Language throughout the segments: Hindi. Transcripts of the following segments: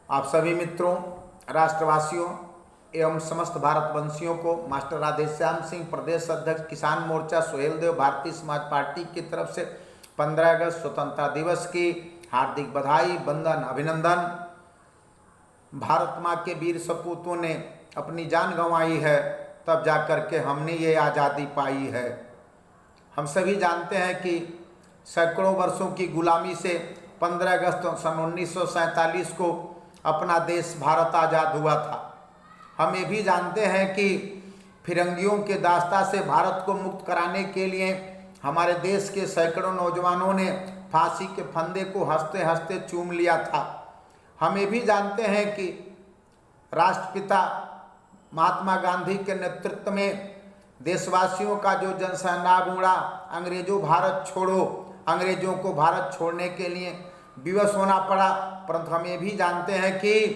आप सभी मित्रों, राष्ट्रवासियों एवं समस्त भारतवंशियों को मास्टर राधेश्याम सिंह, प्रदेश अध्यक्ष किसान मोर्चा सोहेल देव, भारतीय समाज पार्टी की तरफ से 15 अगस्त स्वतंत्रता दिवस की हार्दिक बधाई, वंदन, अभिनंदन। भारत माँ के वीर सपूतों ने अपनी जान गंवाई है, तब जाकर के हमने ये आज़ादी पाई है। हम सभी जानते हैं कि सैकड़ों वर्षों की गुलामी से 15 अगस्त सन 1947 को अपना देश भारत आज़ाद हुआ था। हम ये भी जानते हैं कि फिरंगियों के दास्ता से भारत को मुक्त कराने के लिए हमारे देश के सैकड़ों नौजवानों ने फांसी के फंदे को हंसते हंसते चूम लिया था। हम ये भी जानते हैं कि राष्ट्रपिता महात्मा गांधी के नेतृत्व में देशवासियों का जो जनसहनाग उमड़ा, अंग्रेजों भारत छोड़ो, अंग्रेजों को भारत छोड़ने के लिए विवश होना पड़ा। परंतु हम ये भी जानते हैं कि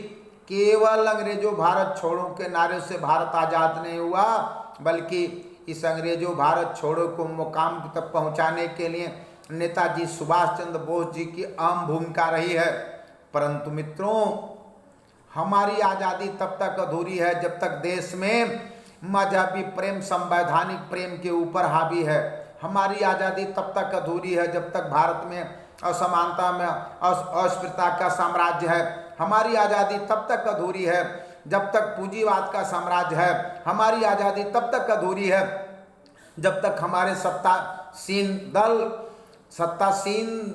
केवल अंग्रेजों भारत छोड़ो के नारे से भारत आज़ाद नहीं हुआ, बल्कि इस अंग्रेजों भारत छोड़ो को मुकाम तक पहुंचाने के लिए नेताजी सुभाष चंद्र बोस जी की अहम भूमिका रही है। परंतु मित्रों, हमारी आज़ादी तब तक अधूरी है जब तक देश में मजहबी प्रेम, संवैधानिक प्रेम के ऊपर हावी है। हमारी आज़ादी तब तक अधूरी है जब तक भारत में असमानता में अस्पृश्यता का साम्राज्य है। हमारी आज़ादी तब तक अधूरी है जब तक पूंजीवाद का साम्राज्य है। हमारी आज़ादी तब तक अधूरी है जब तक हमारे सत्तासीन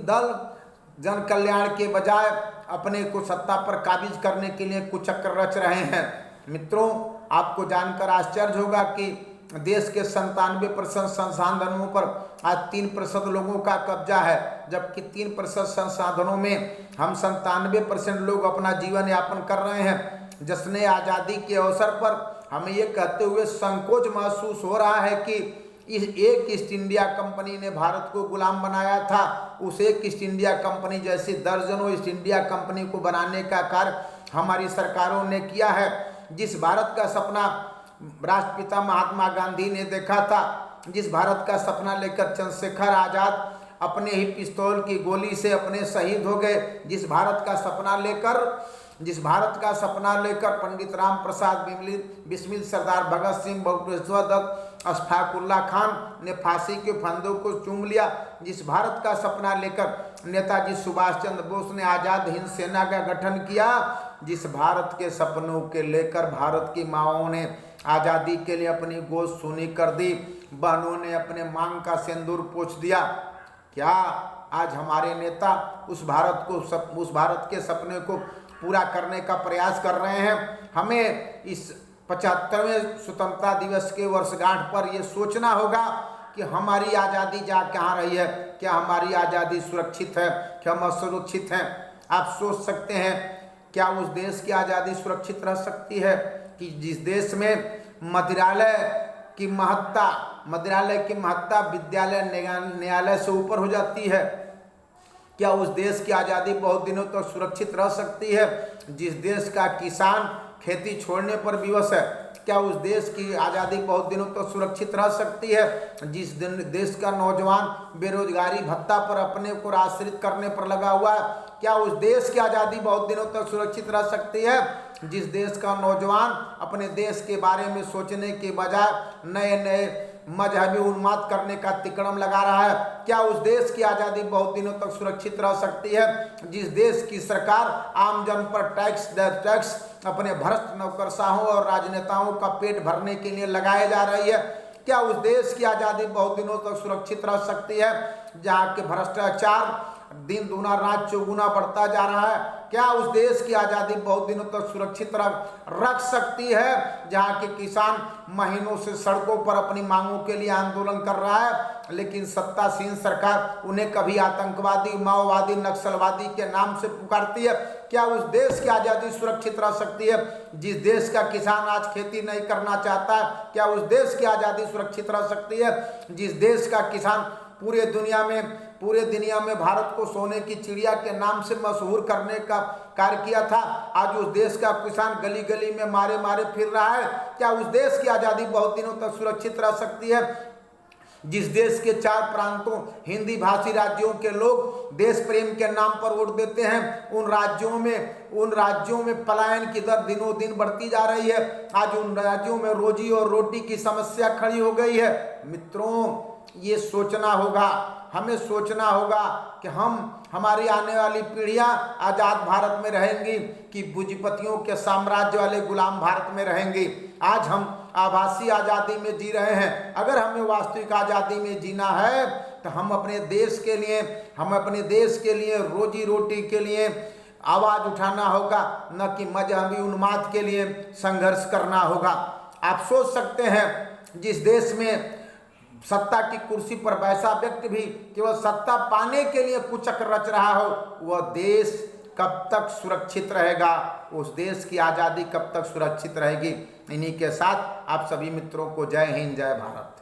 दल जन कल्याण के बजाय अपने को सत्ता पर काबिज करने के लिए कुचक्र रच रहे हैं। मित्रों, आपको जानकर आश्चर्य होगा कि देश के 97% संसाधनों पर आज 3% लोगों का कब्जा है, जबकि 3% संसाधनों में हम 97% लोग अपना जीवन यापन कर रहे हैं। जश्न आज़ादी के अवसर पर हमें ये कहते हुए संकोच महसूस हो रहा है कि इस एक ईस्ट इंडिया कंपनी ने भारत को गुलाम बनाया था। उस एक ईस्ट इंडिया कंपनी जैसी दर्जनों ईस्ट इंडिया कंपनी को बनाने का कार्य हमारी सरकारों ने किया है। जिस भारत का सपना राष्ट्रपिता महात्मा गांधी ने देखा था, जिस भारत का सपना लेकर चंद्रशेखर आजाद अपने ही पिस्तौल की गोली से अपने शहीद हो गए, जिस भारत का सपना लेकर पंडित राम प्रसाद बिस्मिल, सरदार भगत सिंह, बटुकेश्वर दत्त, अशफाकुल्ला खान ने फांसी के फंदों को चूम लिया, जिस भारत का सपना लेकर नेताजी सुभाष चंद्र बोस ने आज़ाद हिंद सेना का गठन किया, जिस भारत के सपनों के लेकर भारत की माँओं ने आज़ादी के लिए अपनी गोद सूनी कर दी, बहनों ने अपने मांग का सिंदूर पोंछ दिया। क्या आज हमारे नेता उस भारत के सपने को पूरा करने का प्रयास कर रहे हैं? हमें इस 75वें स्वतंत्रता दिवस के वर्षगांठ पर यह सोचना होगा कि हमारी आज़ादी जा कहाँ रही है। क्या हमारी आज़ादी सुरक्षित है, क्या हम असुरक्षित हैं? आप सोच सकते हैं, क्या उस देश की आज़ादी सुरक्षित रह सकती है कि जिस देश में मदिरालय की महत्ता विद्यालय न्यायालय से ऊपर हो जाती है? क्या उस देश की आज़ादी बहुत दिनों तक सुरक्षित रह सकती है? जिस देश का किसान खेती छोड़ने पर विवश है, क्या उस देश की आज़ादी बहुत दिनों तक सुरक्षित रह सकती है? जिस देश का नौजवान बेरोजगारी भत्ता पर अपने को आश्रित करने पर लगा हुआ है, क्या उस देश की आज़ादी बहुत दिनों तक सुरक्षित रह सकती है? जिस देश का नौजवान अपने देश के बारे में सोचने के बजाय नए नए मजहबी उन्माद करने का तिकड़म लगा रहा है, क्या उस देश की आज़ादी बहुत दिनों तक सुरक्षित रह सकती है? जिस देश की सरकार आम जन पर टैक्स अपने भ्रष्ट नौकरशाहों और राजनेताओं का पेट भरने के लिए लगाए जा रही है, क्या उस देश की आज़ादी बहुत दिनों तक सुरक्षित रह सकती है? जहाँ के भ्रष्टाचार दिन दूना रात चौगुना बढ़ता जा रहा है, क्या उस देश की आज़ादी बहुत दिनों तक सुरक्षित रख सकती है? जहाँ के किसान महीनों से सड़कों पर अपनी मांगों के लिए आंदोलन कर रहा है, लेकिन सत्तासीन सरकार उन्हें कभी आतंकवादी, माओवादी, नक्सलवादी के नाम से पुकारती है। क्या उस देश की आज़ादी सुरक्षित रह सकती है? जिस देश का किसान आज खेती नहीं करना चाहता है, क्या उस देश की आज़ादी सुरक्षित रह सकती है? जिस देश का किसान पूरे दुनिया में भारत को सोने की चिड़िया के नाम से मशहूर करने का कार्य किया था, आज उस देश का किसान गली गली में मारे फिर रहा है। क्या उस देश की आज़ादी बहुत दिनों तक सुरक्षित रह सकती है? जिस देश के 4 प्रांतों हिंदी भाषी राज्यों के लोग देश प्रेम के नाम पर वोट देते हैं, उन राज्यों में पलायन की दर दिनों दिन बढ़ती जा रही है। आज उन राज्यों में रोजी और रोटी की समस्या खड़ी हो गई है। मित्रों, ये सोचना होगा, हमें सोचना होगा कि हमारी आने वाली पीढ़ियां आजाद भारत में रहेंगी कि पूंजीपतियों के साम्राज्य वाले गुलाम भारत में रहेंगी। आज हम आभासी आज़ादी में जी रहे हैं। अगर हमें वास्तविक आज़ादी में जीना है तो हम अपने देश के लिए रोजी रोटी के लिए आवाज़ उठाना होगा, न कि मजहबी उन्माद के लिए संघर्ष करना होगा। आप सोच सकते हैं, जिस देश में सत्ता की कुर्सी पर बैठा व्यक्ति भी केवल सत्ता पाने के लिए कुचक रच रहा हो, वह देश कब तक सुरक्षित रहेगा, उस देश की आज़ादी कब तक सुरक्षित रहेगी। इन्हीं के साथ आप सभी मित्रों को जय हिंद, जय भारत।